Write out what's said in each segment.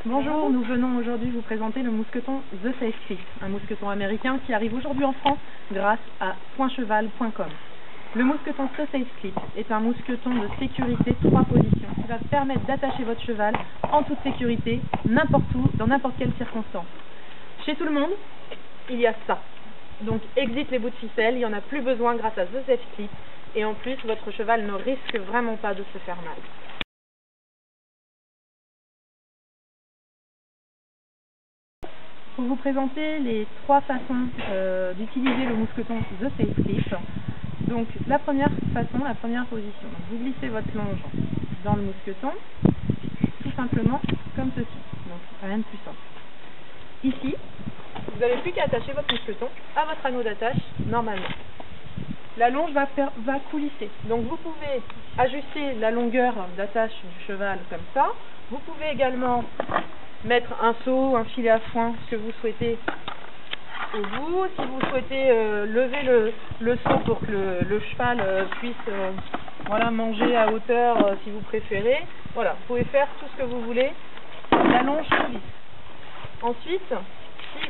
Bonjour, nous venons aujourd'hui vous présenter le mousqueton The Safe Clip, un mousqueton américain qui arrive aujourd'hui en France grâce à pointcheval.com. Le mousqueton The Safe Clip est un mousqueton de sécurité 3 positions qui va permettre d'attacher votre cheval en toute sécurité, n'importe où, dans n'importe quelle circonstance. Chez tout le monde, il y a ça. Donc exit les bouts de ficelle, il n'y en a plus besoin grâce à The Safe Clip et en plus votre cheval ne risque vraiment pas de se faire mal. Pour vous présenter les 3 façons d'utiliser le mousqueton The Safe Clip. Donc la première façon, la première position. Donc, vous glissez votre longe dans le mousqueton, tout simplement comme ceci. Donc rien de plus simple. Ici, vous n'avez plus qu'à attacher votre mousqueton à votre anneau d'attache normalement. La longe va coulisser. Donc vous pouvez ajuster la longueur d'attache du cheval comme ça. Vous pouvez également mettre un seau, un filet à foin, ce que vous souhaitez au bout. Si vous souhaitez lever le seau pour que le cheval puisse manger à hauteur si vous préférez. Voilà, vous pouvez faire tout ce que vous voulez. La longe coulisse. Ensuite,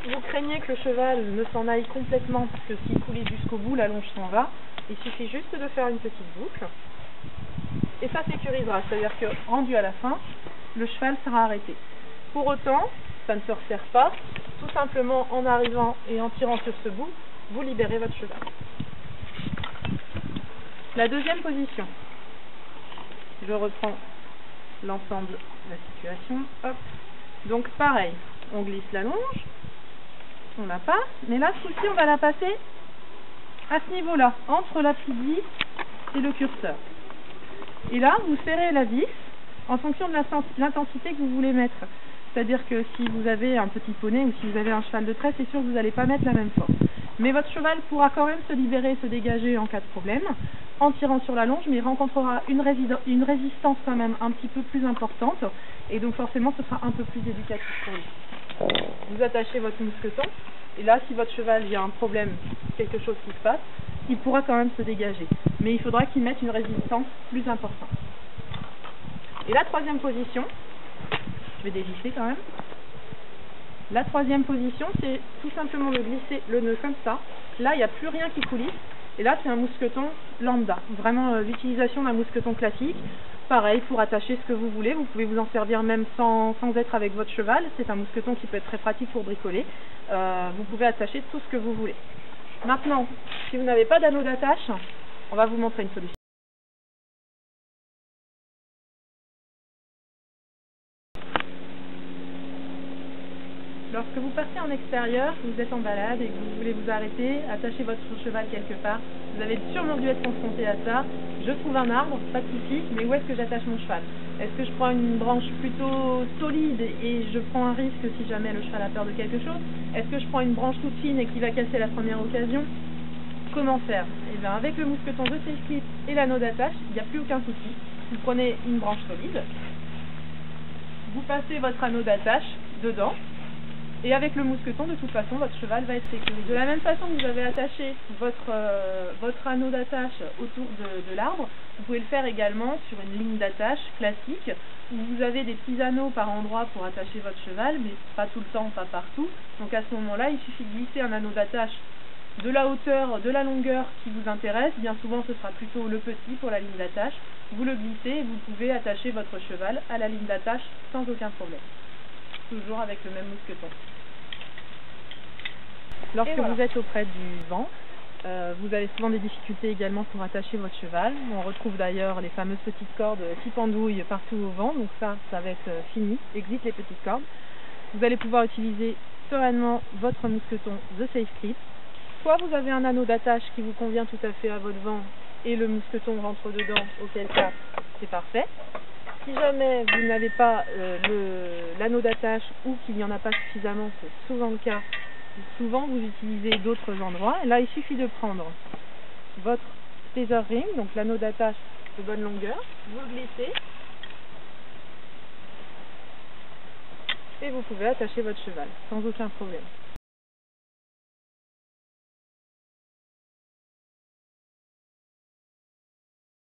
si vous craignez que le cheval ne s'en aille complètement, parce que s'il coulisse jusqu'au bout, la longe s'en va, il suffit juste de faire une petite boucle. Et ça sécurisera, c'est-à-dire que rendu à la fin, le cheval sera arrêté. Pour autant, ça ne se resserre pas. Tout simplement, en arrivant et en tirant sur ce bout, vous libérez votre cheval. La deuxième position. Je reprends l'ensemble de la situation. Hop. Donc pareil, on glisse la longe, on la passe, mais là, ce coup-ci, on va la passer à ce niveau-là, entre l'appui et le curseur. Et là, vous serrez la vis en fonction de l'intensité que vous voulez mettre. C'est-à-dire que si vous avez un petit poney ou si vous avez un cheval de trait, c'est sûr que vous n'allez pas mettre la même force. Mais votre cheval pourra quand même se libérer et se dégager en cas de problème en tirant sur la longe, mais il rencontrera une résistance quand même un petit peu plus importante et donc forcément ce sera un peu plus éducatif pour lui. Vous attachez votre mousqueton et là si votre cheval il y a un problème, quelque chose qui se passe, il pourra quand même se dégager. Mais il faudra qu'il mette une résistance plus importante. Et la troisième position, je vais dévisser quand même. La troisième position, c'est tout simplement de glisser le nœud comme ça. Là, il n'y a plus rien qui coulisse. Et là, c'est un mousqueton lambda. Vraiment l'utilisation d'un mousqueton classique. Pareil, pour attacher ce que vous voulez. Vous pouvez vous en servir même sans être avec votre cheval. C'est un mousqueton qui peut être très pratique pour bricoler. Vous pouvez attacher tout ce que vous voulez. Maintenant, si vous n'avez pas d'anneau d'attache, on va vous montrer une solution. Lorsque vous partez en extérieur, vous êtes en balade et que vous voulez vous arrêter, attacher votre cheval quelque part, vous avez sûrement dû être confronté à ça. Je trouve un arbre, pas de souci, mais où est-ce que j'attache mon cheval? Est-ce que je prends une branche plutôt solide et je prends un risque si jamais le cheval a peur de quelque chose? Est-ce que je prends une branche toute fine et qui va casser la première occasion? Comment faire? Eh bien, avec le mousqueton de Safe Clip et l'anneau d'attache, il n'y a plus aucun souci. Vous prenez une branche solide, vous passez votre anneau d'attache dedans, et avec le mousqueton, de toute façon, votre cheval va être sécurisé. De la même façon que vous avez attaché votre anneau d'attache autour de l'arbre, vous pouvez le faire également sur une ligne d'attache classique, où vous avez des petits anneaux par endroit pour attacher votre cheval, mais pas tout le temps, pas partout. Donc à ce moment-là, il suffit de glisser un anneau d'attache de la hauteur, de la longueur qui vous intéresse. Bien souvent, ce sera plutôt le petit pour la ligne d'attache. Vous le glissez et vous pouvez attacher votre cheval à la ligne d'attache sans aucun problème. Toujours avec le même mousqueton. Lorsque vous êtes auprès du vent, vous avez souvent des difficultés également pour attacher votre cheval. On retrouve d'ailleurs les fameuses petites cordes qui pendouillent partout au vent, donc ça va être fini, exit les petites cordes. Vous allez pouvoir utiliser sereinement votre mousqueton The Safe Clip. Soit vous avez un anneau d'attache qui vous convient tout à fait à votre vent et le mousqueton rentre dedans, auquel cas c'est parfait. Si jamais vous n'avez pas l'anneau d'attache ou qu'il n'y en a pas suffisamment, c'est souvent le cas, souvent vous utilisez d'autres endroits. Et là, il suffit de prendre votre tether ring, donc l'anneau d'attache de bonne longueur, vous le glissez et vous pouvez attacher votre cheval sans aucun problème.